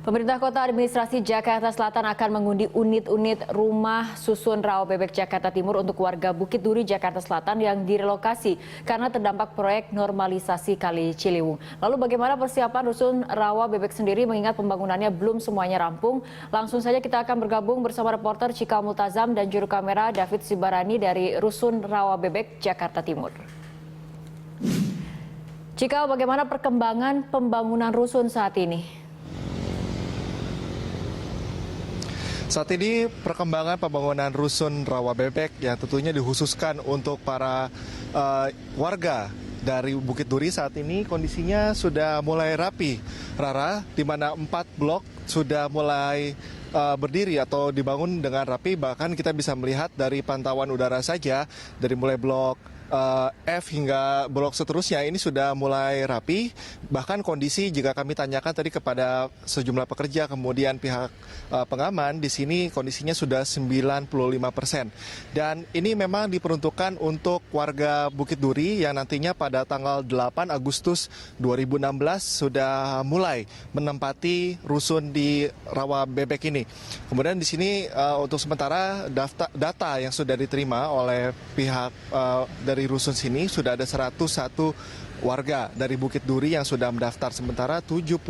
Pemerintah Kota Administrasi Jakarta Selatan akan mengundi unit-unit rumah susun rawa bebek Jakarta Timur untuk warga Bukit Duri, Jakarta Selatan yang direlokasi karena terdampak proyek normalisasi Kali Ciliwung. Lalu bagaimana persiapan rusun rawa bebek sendiri mengingat pembangunannya belum semuanya rampung? Langsung saja kita akan bergabung bersama reporter Cikal Multazam dan juru kamera David Sibarani dari Rusun Rawa Bebek Jakarta Timur. Cikal, bagaimana perkembangan pembangunan rusun saat ini? Saat ini perkembangan pembangunan rusun rawa bebek yang tentunya dikhususkan untuk para warga dari Bukit Duri saat ini kondisinya sudah mulai rapi, Rara, di mana 4 blok sudah mulai berdiri atau dibangun dengan rapi. Bahkan kita bisa melihat dari pantauan udara saja dari mulai blok F hingga blok seterusnya ini sudah mulai rapi. Bahkan kondisi jika kami tanyakan tadi kepada sejumlah pekerja kemudian pihak pengaman, di sini kondisinya sudah 95%. Dan ini memang diperuntukkan untuk warga Bukit Duri yang nantinya pada tanggal 8 Agustus 2016 sudah mulai menempati rusun di rawa bebek ini. Kemudian di sini untuk sementara data yang sudah diterima oleh pihak dari rusun sini sudah ada 101 warga dari Bukit Duri yang sudah mendaftar, sementara 70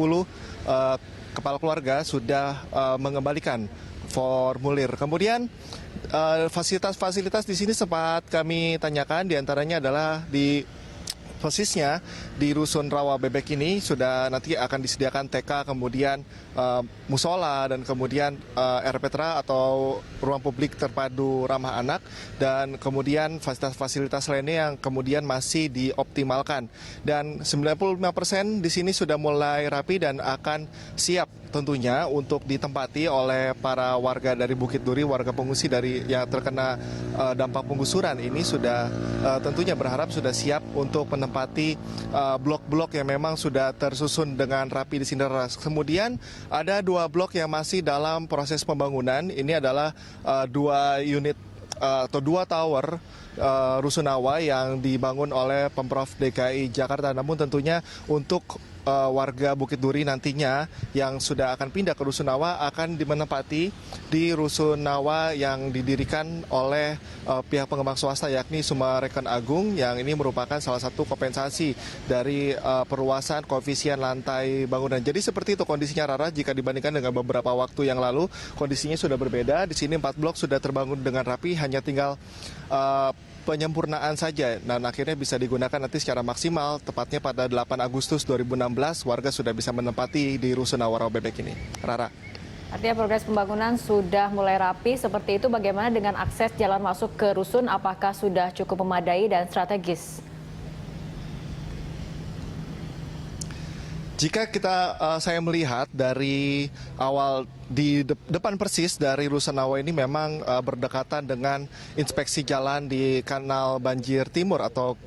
kepala keluarga sudah mengembalikan formulir. Kemudian fasilitas-fasilitas di sini sempat kami tanyakan, diantaranya adalah persisnya di rusun rawa bebek ini sudah nanti akan disediakan TK, kemudian musola, dan kemudian RPTRA atau ruang publik terpadu ramah anak, dan kemudian fasilitas-fasilitas lainnya yang kemudian masih dioptimalkan. Dan 95% di sini sudah mulai rapi dan akan siap tentunya untuk ditempati oleh para warga dari Bukit Duri, warga pengungsi dari yang terkena dampak penggusuran ini sudah tentunya berharap sudah siap untuk menempati blok-blok yang memang sudah tersusun dengan rapi di sini. Kemudian ada 2 blok yang masih dalam proses pembangunan. Ini adalah 2 unit atau 2 tower rusunawa yang dibangun oleh Pemprov DKI Jakarta. Namun tentunya untuk warga Bukit Duri nantinya yang sudah akan pindah ke rusunawa akan menempati di rusunawa yang didirikan oleh pihak pengembang swasta, yakni Summarecon Agung, yang ini merupakan salah satu kompensasi dari perluasan koefisien lantai bangunan. Jadi seperti itu kondisinya, Rara, jika dibandingkan dengan beberapa waktu yang lalu kondisinya sudah berbeda. Di sini 4 blok sudah terbangun dengan rapi, hanya tinggal penyempurnaan saja, dan akhirnya bisa digunakan nanti secara maksimal. Tepatnya pada 8 Agustus 2016 warga sudah bisa menempati di rusun rawa bebek ini. Rara. Artinya progres pembangunan sudah mulai rapi seperti itu. Bagaimana dengan akses jalan masuk ke rusun? Apakah sudah cukup memadai dan strategis? Jika saya melihat dari awal di depan persis dari rusunawa ini memang berdekatan dengan inspeksi jalan di Kanal Banjir Timur atau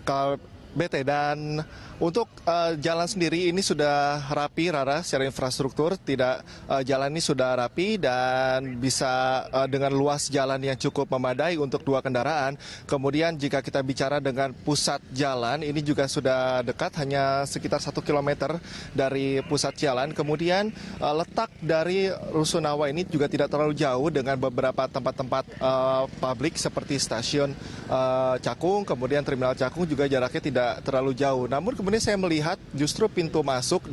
KBT, dan untuk jalan sendiri ini sudah rapi, Rara, secara infrastruktur. Jalan ini sudah rapi dan bisa dengan luas jalan yang cukup memadai untuk 2 kendaraan. Kemudian jika kita bicara dengan pusat jalan, ini juga sudah dekat, hanya sekitar 1 km dari pusat jalan. Kemudian letak dari rusunawa ini juga tidak terlalu jauh dengan beberapa tempat-tempat publik seperti stasiun Cakung, kemudian terminal Cakung juga jaraknya tidak terlalu jauh. Namun kemudian saya melihat justru pintu masuk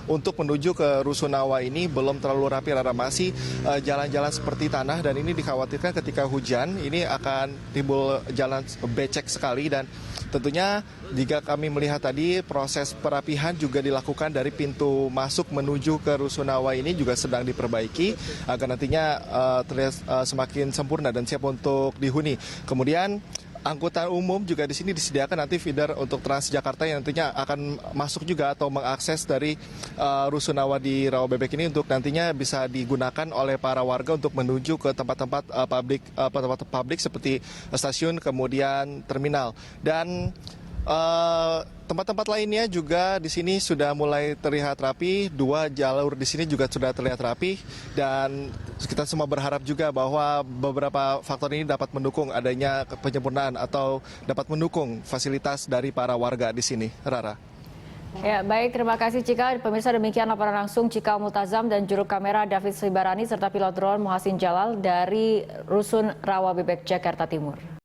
untuk menuju ke rusunawa ini belum terlalu rapi, Rara, masih jalan-jalan seperti tanah, dan ini dikhawatirkan ketika hujan ini akan timbul jalan becek sekali. Dan tentunya jika kami melihat tadi proses perapihan juga dilakukan dari pintu masuk menuju ke rusunawa ini juga sedang diperbaiki agar nantinya terlihat semakin sempurna dan siap untuk dihuni. Kemudian angkutan umum juga di sini disediakan nanti feeder untuk Transjakarta yang nantinya akan masuk juga atau mengakses dari rusunawa di rawa bebek ini untuk nantinya bisa digunakan oleh para warga untuk menuju ke tempat-tempat publik seperti stasiun, kemudian terminal. Dan tempat-tempat lainnya juga di sini sudah mulai terlihat rapi. 2 jalur di sini juga sudah terlihat rapi, dan kita semua berharap juga bahwa beberapa faktor ini dapat mendukung adanya penyempurnaan atau dapat mendukung fasilitas dari para warga di sini, Rara. Ya, baik, terima kasih Cika. Pemirsa, demikian laporan langsung Cika Multazam dan juru kamera David Sribarani serta pilot drone Muhasin Jalal dari Rusun Rawa Bebek, Jakarta Timur.